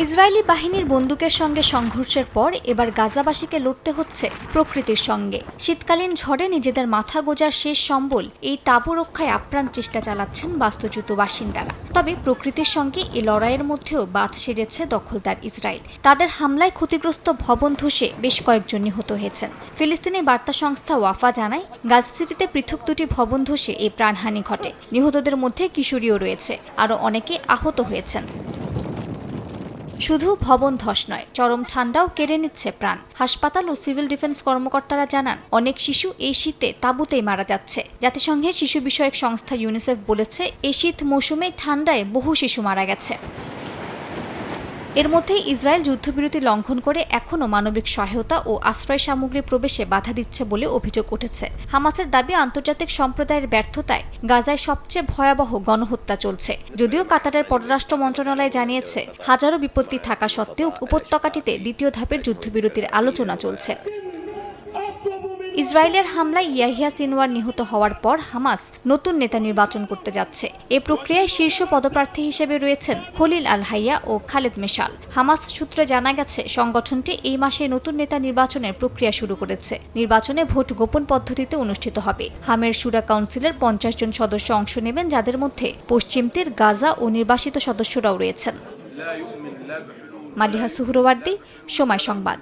Israeli বাহিনীর বন্দুকের সঙ্গে সংঘর্ষের পর এবার গাজাবাসীকে লড়তে হচ্ছে প্রকৃতির সঙ্গে। শীতকালীন ঝড়ে নিজেদের মাথা গোঁজার শেষ সম্বল এই তাঁবু রক্ষায় আপ্রাণ চেষ্টা চালাচ্ছেন বাস্তুচ্যুত বাসিন্দারা। তবে প্রকৃতির সঙ্গে এই লড়াইয়ের মধ্যেও বাঁধ সেজেছে দখলদার ইসরায়েল। তাদের হামলায় ক্ষতিগ্রস্ত ভবন ধসে বেশ কয়েকজন নিহত হয়েছেন। ফিলিস্তিনি বার্তা সংস্থা ওয়াফা জানায়, গাজা সিটিতে পৃথক দুটি ভবন ধসে এই প্রাণহানি ঘটে। নিহতদের মধ্যে কিশোরীও রয়েছে, আরও অনেকে আহত হয়েছেন। শুধু ভবন ধস নয়, চরম ঠান্ডাও কেড়ে নিচ্ছে প্রাণ। হাসপাতাল ও সিভিল ডিফেন্স কর্মকর্তারা জানান, অনেক শিশু এই শীতে তাঁবুতেই মারা যাচ্ছে। জাতিসংঘের শিশু বিষয়ক সংস্থা ইউনিসেফ বলেছে, এই শীত মৌসুমে ঠান্ডায় বহু শিশু মারা গেছে। এর মধ্যে ইসরায়েল যুদ্ধবিরতি লঙ্ঘন করে এখনও মানবিক সহায়তা ও আশ্রয় সামগ্রী প্রবেশে বাধা দিচ্ছে বলে অভিযোগ উঠেছে। হামাসের দাবি, আন্তর্জাতিক সম্প্রদায়ের ব্যর্থতায় গাজায় সবচেয়ে ভয়াবহ গণহত্যা চলছে। যদিও কাতারের পররাষ্ট্র মন্ত্রণালয় জানিয়েছে, হাজারো বিপত্তি থাকা সত্ত্বেও উপত্যকাটিতে দ্বিতীয় ধাপের যুদ্ধবিরতির আলোচনা চলছে। ইসরায়েলের হামলায় ইয়াহিয়া সিনওয়ার নিহত হওয়ার পর হামাস নতুন নেতা নির্বাচন করতে যাচ্ছে। এ প্রক্রিয়ায় শীর্ষ পদপ্রার্থী হিসেবে রয়েছেন খলিল আল হাইয়া ও খালেদ মেশাল। হামাস সূত্রে জানা গেছে, সংগঠনটি এই মাসে নতুন নেতা নির্বাচনের প্রক্রিয়া শুরু করেছে। নির্বাচনে ভোট গোপন পদ্ধতিতে অনুষ্ঠিত হবে। হামের শুরা কাউন্সিলের 50 জন সদস্য অংশ নেবেন, যাদের মধ্যে পশ্চিম তীর, গাজা ও নির্বাসিত সদস্যরাও রয়েছেন। মালিহা সুহরওয়ার্দী, সময় সংবাদ।